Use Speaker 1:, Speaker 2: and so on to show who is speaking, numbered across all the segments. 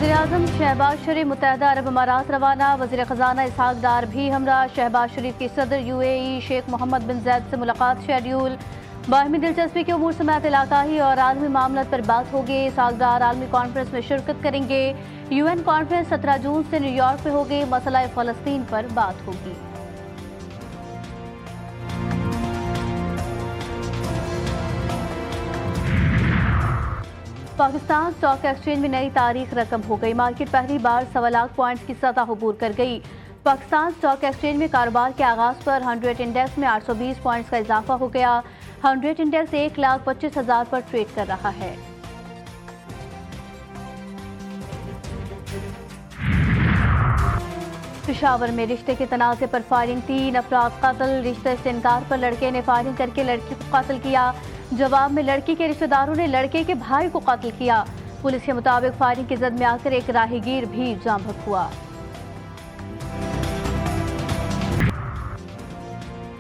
Speaker 1: वज़ीर-ए-आज़म शहबाज शरीफ मुत्तहदा अरब अमारात रवाना। वज़ीर ख़जाना इसहाक डार भी हमरा। शहबाज शरीफ की सदर UAE शेख मोहम्मद बिन ज़ायद से मुलाकात शेड्यूल। बाहमी दिलचस्पी के उमूर समेत इलाकाई और आलमी मामलों पर बात होगी। इसहाक डार आलमी कॉन्फ्रेंस में शिरकत करेंगे। UN कॉन्फ्रेंस 17 जून से न्यूयॉर्क में होगी। मसला फ़लस्तीन पर बात होगी। पाकिस्तान स्टॉक एक्सचेंज में नई तारीख रकम हो गई। मार्केट पहली बार 1.25 लाख पॉइंट्स की सतह अबूर कर गई। पाकिस्तान स्टॉक एक्सचेंज में कारोबार के आगाज पर 100 इंडेक्स में 820 पॉइंट्स का इजाफा हो गया। 100 इंडेक्स 1,25,000 पर ट्रेड कर रहा है। पेशावर में रिश्ते के तनाज़े पर फायरिंग, 3 अफराद कत्ल। रिश्ते से इनकार पर लड़के ने फायरिंग करके लड़की को कत्ल किया। जवाब में लड़की के रिश्तेदारों ने लड़के के भाई को कत्ल किया। पुलिस के मुताबिक फायरिंग की जद में आकर एक राहगीर भी जाम बहक हुआ।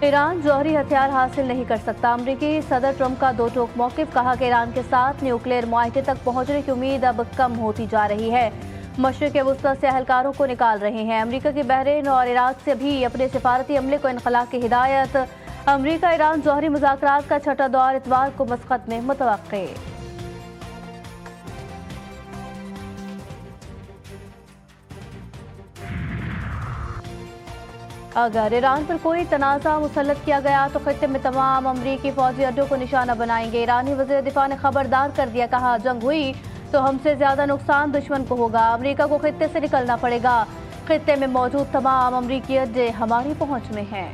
Speaker 1: ईरान जौहरी हथियार हासिल नहीं कर सकता। अमरीकी सदर ट्रंप का दो टोक मौक़िफ़। कहा कि ईरान के साथ न्यूक्लियर मुआहदे तक पहुंचने की उम्मीद अब कम होती जा रही है। मशरिक़ वुस्ता से एहलकारों को निकाल रहे हैं। अमरीका की बहरीन और इराक से भी अपने सिफारती अमले को इनखला की हिदायत। अमरीका ईरान जौहरी मुज़ाकरात का छठा दौर इतवार को मस्कत में मुतवक्के। अगर ईरान पर कोई तनाज़ा मुसल्लत किया गया तो खित्ते में तमाम अमरीकी फौजी अड्डों को निशाना बनाएंगे। ईरानी वज़ीर दिफा ने खबरदार कर दिया। कहा, जंग हुई तो हमसे ज्यादा नुकसान दुश्मन को होगा। अमरीका को खित्ते से निकलना पड़ेगा। खित्ते में मौजूद तमाम अमरीकी अड्डे हमारी पहुंच में हैं।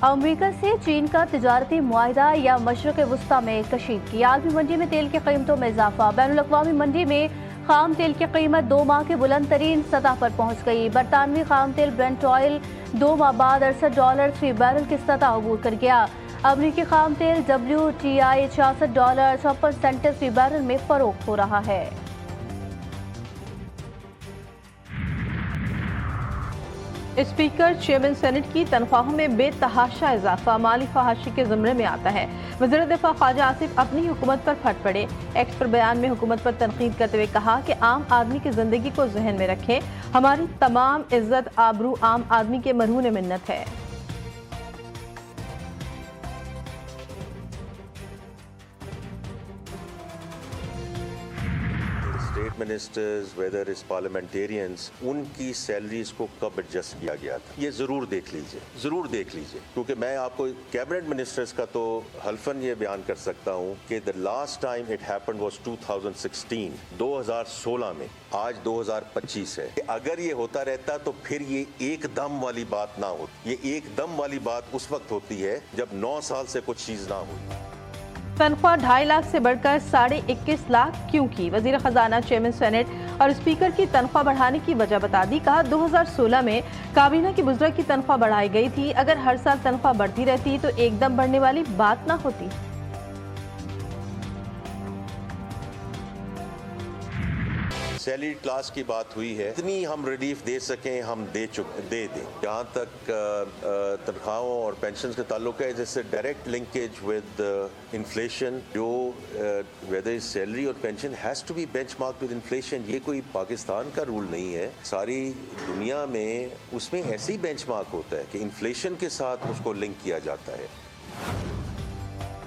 Speaker 1: अमरीका से चीन का तिजारती मुआहिदा या मशरिक़ वुस्ता में कशीदगी। आलमी मंडी में तेल की कीमतों में इजाफा। बैनुल-अक़वामी मंडी में खाम तेल की कीमत 2 माह की बुलंद तरीन सतह पर पहुंच गई। बरतानवी खाम तेल ब्रेंट ऑयल 2 माह बाद $68 फी बैरल की सतह अबूर कर गया। अमरीकी खाम तेल WTI $66.56 फी बैरल में फरोख्त हो रहा है।
Speaker 2: स्पीकर चेयरमैन सेनेट की तनख्वाहों में बेतहाशा इजाफा माली फहाशी के ज़ुमरे में आता है। वज़ीर दिफा ख्वाजा आसिफ अपनी हुकूमत पर फट पड़े। एक्स पर बयान में हुकूमत पर तनकीद करते हुए कहा कि आम आदमी की जिंदगी को जहन में रखें। हमारी तमाम इज्जत आबरू आम आदमी के मरहून मिन्नत है।
Speaker 3: State ministers whether is parliamentarians, उनकी सैलरीज को कब एडजस्ट किया गया था, ये ज़रूर देख लीजिए, ज़रूर देख लीजिए। क्योंकि मैं आपको कैबिनेट मिनिस्टर्स का तो हल्फन ये बयान कर सकता हूँ कि the last time it happened was 2016, 2016 में। आज 2025 है। अगर ये होता रहता तो फिर ये एकदम वाली बात ना होती। ये एकदम वाली बात उस वक्त होती है जब 9 साल से कुछ चीज़ ना हुई।
Speaker 2: तनख्वाह 2.5 लाख से बढ़कर 21.5 लाख क्यों की? वज़ीर ख़जाना, चेयरमैन सेनेट और स्पीकर की तनख्वाह बढ़ाने की वजह बता दी। कहा, 2016 में काबीना की बुज़ुर्ग की तनख्वाह बढ़ाई गई थी। अगर हर साल तनख्वाह बढ़ती रहती तो एकदम बढ़ने वाली बात ना होती।
Speaker 3: सैलरी क्लास की बात हुई है, इतनी हम रिलीफ दे सकें हम दे दें। जहाँ तक तनख्वाहों और पेंशन के ताल्लुक है, जैसे डायरेक्ट लिंकेज विद इन्फ्लेशन, जो वेदर सैलरी और pension has to be benchmark with inflation. ये कोई पाकिस्तान का रूल नहीं है, सारी दुनिया में उसमें ऐसे ही बेंचमार्क होता है कि इन्फ्लेशन के साथ उसको लिंक किया जाता है।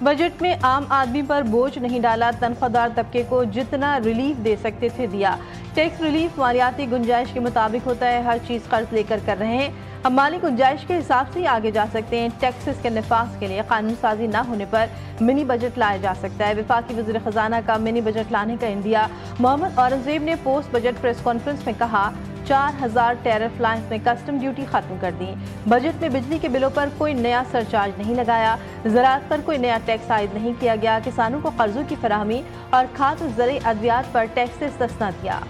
Speaker 2: बजट में आम आदमी पर बोझ नहीं डाला। तनख्वाहदार तबके को जितना रिलीफ दे सकते थे दिया। टैक्स रिलीफ मालियाती गुंजाइश के मुताबिक होता है। हर चीज़ कर्ज लेकर कर रहे हैं। हम माली गुंजाइश के हिसाब से ही आगे जा सकते हैं। टैक्सेस के नफाज के लिए कानून साजी ना होने पर मिनी बजट लाया जा सकता है। वफाकी वज़ीर ख़जाना का मिनी बजट लाने का इंडिया। मोहम्मद औरंगज़ेब ने पोस्ट बजट प्रेस कॉन्फ्रेंस में कहा, 4000 टैरिफ लाइन्स में कस्टम ड्यूटी खत्म कर दी। बजट में बिजली के बिलों पर कोई नया सरचार्ज नहीं लगाया। ज़राअत पर कोई नया टैक्स आयद नहीं किया गया। किसानों को कर्जों की फराहमी और खाद ज़रूरी अद्वियात पर टैक्स से इस्तिस्ना दिया।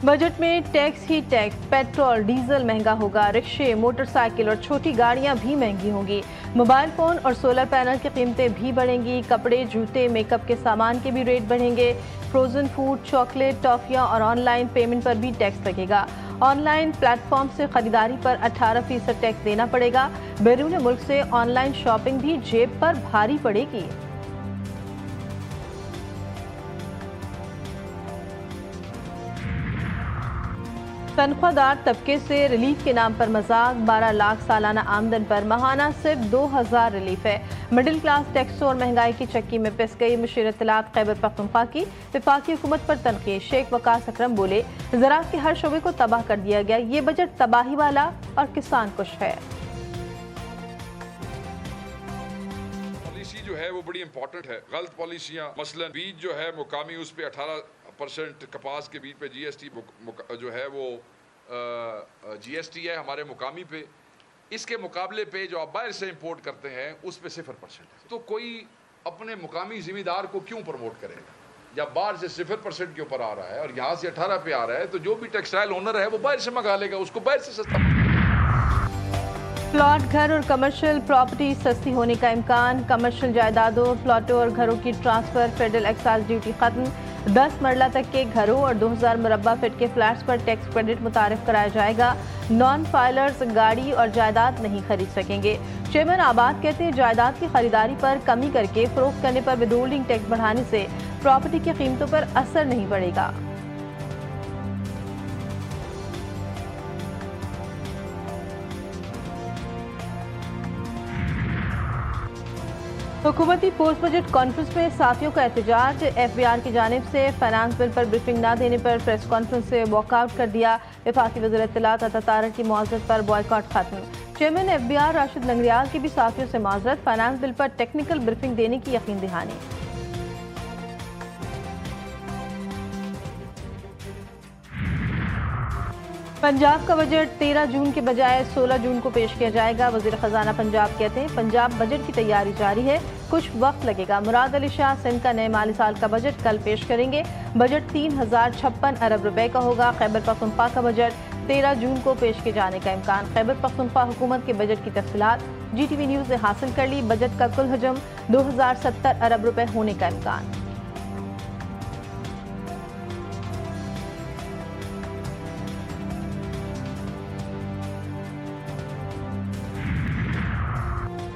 Speaker 2: बजट में टैक्स ही टैक्स। पेट्रोल डीजल महंगा होगा। रिक्शे, मोटरसाइकिल और छोटी गाड़ियां भी महंगी होंगी। मोबाइल फ़ोन और सोलर पैनल की कीमतें भी बढ़ेंगी। कपड़े, जूते, मेकअप के सामान के भी रेट बढ़ेंगे। फ्रोजन फूड, चॉकलेट, टॉफियां और ऑनलाइन पेमेंट पर भी टैक्स लगेगा। ऑनलाइन प्लेटफॉर्म से खरीदारी पर 18% टैक्स देना पड़ेगा। बैरून मुल्क से ऑनलाइन शॉपिंग भी जेब पर भारी पड़ेगी। तनख्वाहदार तबके से रिलीफ के नाम पर मजाक। 12 लाख सालाना आमदन पर माहाना सिर्फ 2000 रिलीफ है। मिडिल क्लास टैक्सों और महंगाई की चक्की में पिस गई मुशीर इत्तलात खैबर पख्तूनख्वा की वफाकी हुकूमत पर तनकीद। शेख वकास अकरम बोले, ज़राअत के हर शोबे को तबाह कर दिया गया। ये बजट तबाही वाला और किसान कुश है।
Speaker 4: पॉलिसी जो है वो बड़ी इंपॉर्टेंट है। गलत पॉलिसियाँ, मसलन बीज जो है मुकामी उस पर 18% कपास के बीज पे GST जो है वो GST है हमारे मुकामी पे। इसके मुकाबले पे जो आप बाहर से इंपोर्ट करते हैं उस पे 0% है। तो कोई अपने मुकामी जिम्मेदार को क्यों प्रमोट करेगा? जब बाहर से 0% के ऊपर आ रहा है और यहाँ से 18 पे आ रहा है, तो जो भी टेक्सटाइल ओनर है वो बाहर से मंगा लेगा, उसको बाहर से सस्ता।
Speaker 2: प्लॉट, घर और कमर्शियल प्रॉपर्टी सस्ती होने का इम्कान। कमर्शियल जायदादों, प्लॉटों और घरों की ट्रांसफर फेडरल एक्साइज ड्यूटी खत्म। 10 मरला तक के घरों और 2000 मुरब्बा फीट के फ्लैट्स पर टैक्स क्रेडिट मुतारिफ कराया जाएगा। नॉन फाइलर्स गाड़ी और जायदाद नहीं खरीद सकेंगे। चेयरमैन आबाद कहते हैं, जायदाद की खरीदारी पर कमी करके फरोख्त करने पर विदहोल्डिंग टैक्स बढ़ाने से प्रॉपर्टी की कीमतों पर असर नहीं पड़ेगा। हुकूमती पोस्ट बजट कॉन्फ्रेंस में साथियों का एहतजाज। FBR की जानिब से फाइनेंस बिल पर ब्रीफिंग न देने पर प्रेस कॉन्फ्रेंस से वॉकआउट कर दिया। वफाकी वज़ीर इत्तलात अता तारक की मुआवज़त पर बॉयकॉट खत्म। चेयरमैन FBR राशिद लंगरियाल की भी साथियों से माजरत। फाइनेंस बिल पर टेक्निकल ब्रीफिंग देने की यकीन दहानी। पंजाब का बजट 13 जून के बजाय 16 जून को पेश किया जाएगा। वज़ीर ख़जाना पंजाब कहते हैं, पंजाब बजट की तैयारी जारी है, कुछ वक्त लगेगा। मुराद अली शाह सिंध का नए माली साल का बजट कल पेश करेंगे। बजट 3056 अरब रुपए का होगा। खैबर पख्तूनख्वा का बजट 13 जून को पेश किए जाने का इम्कान। खैबर पख्तूनख्वा हुकूमत के बजट की तफसीलात GTV न्यूज़ ने हासिल कर ली। बजट का कुल हजम 2070 अरब रुपए होने का इम्कान।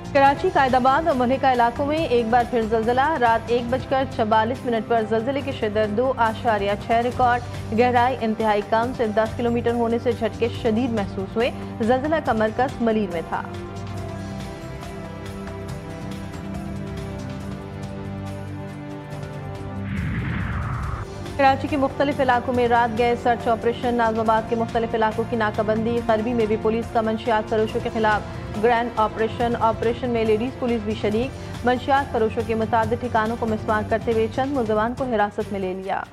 Speaker 2: कराची, कायदाबाद और मलिका इलाकों में एक बार फिर जल्जला। रात 1:44 पर जल्जले की शिद्दत 2.6 रिकॉर्ड। गहराई इंतहाई कम, सिर्फ 10 किलोमीटर होने से झटके शदीद महसूस हुए। जल्जला का मरकज मलीर में था। कराची के मुख्तलिफ इलाकों में रात गए सर्च ऑपरेशन। नाजमाबाद के मुख्तलिफ इलाकों की नाकाबंदी। गरबी में भी पुलिस का मंशियात फरोशों के खिलाफ ग्रैंड ऑपरेशन में लेडीज पुलिस भी शरीक। मंशियात फरोशों के मुताबिक ठिकानों को मिसमार करते हुए चंद मुल्ज़मान को हिरासत में ले लिया।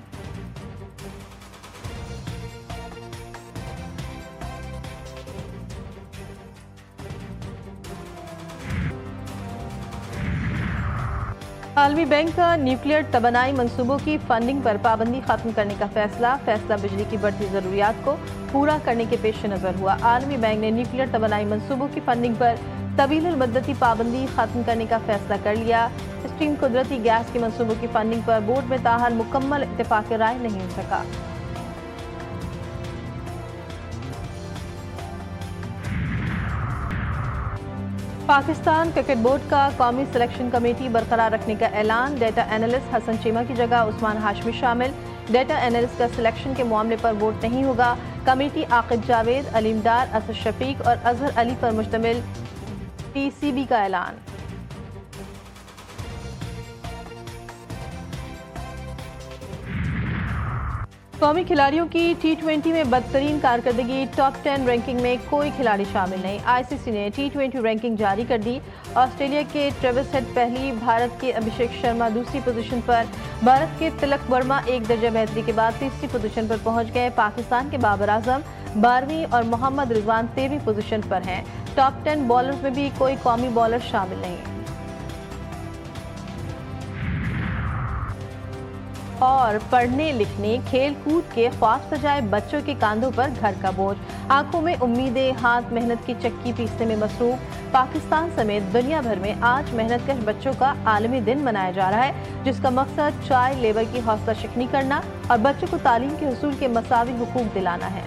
Speaker 2: आलमी बैंक का न्यूक्लियर तवानाई मंसूबों की फंडिंग पर पाबंदी खत्म करने का फैसला बिजली की बढ़ती ज़रूरियात को पूरा करने के पेश नज़र हुआ। आलमी बैंक ने न्यूक्लियर तवानाई मंसूबों की फंडिंग पर तवील मुद्दती पाबंदी खत्म करने का फैसला कर लिया। स्ट्रीम कुदरती गैस के मंसूबों की फंडिंग पर बोर्ड में ताहाल मुकम्मल इत्तेफाक राय नहीं हो सका। पाकिस्तान क्रिकेट बोर्ड का कौमी सिलेक्शन कमेटी बरकरार रखने का ऐलान। डेटा एनालिस्ट हसन चीमा की जगह उस्मान हाशमी शामिल। डेटा एनालिस्ट का सिलेक्शन के मामले पर वोट नहीं होगा। कमेटी आकिब जावेद, अलीम डार, असद शफीक और अजहर अली पर मुश्तमिल। TCB का ऐलान। कौमी खिलाड़ियों की T20 में बदतरीन कारकर्दगी। टॉप 10 रैंकिंग में कोई खिलाड़ी शामिल नहीं। ICC ने T20 रैंकिंग जारी कर दी। ऑस्ट्रेलिया के ट्रेविस हेड पहली, भारत के अभिषेक शर्मा दूसरी पोजीशन पर। भारत के तिलक वर्मा एक दर्जा बेहतरी के बाद तीसरी पोजीशन पर पहुंच गए। पाकिस्तान के बाबर आजम 12वीं और मोहम्मद रिजवान 13वीं पोजीशन पर हैं। टॉप 10 बॉलर्स में भी कोई कौमी बॉलर शामिल नहीं। और पढ़ने लिखने खेल कूद के ख्वाब सजाए बच्चों के कांधों पर घर का बोझ। आंखों में उम्मीदें, हाथ मेहनत की चक्की पीसने में मसरूफ। पाकिस्तान समेत दुनिया भर में आज मेहनतकश बच्चों का आलमी दिन मनाया जा रहा है, जिसका मकसद चाइल्ड लेबर की हौसला शिकनी करना और बच्चों को तालीम के हुसूल के मसावी हुकूक दिलाना है।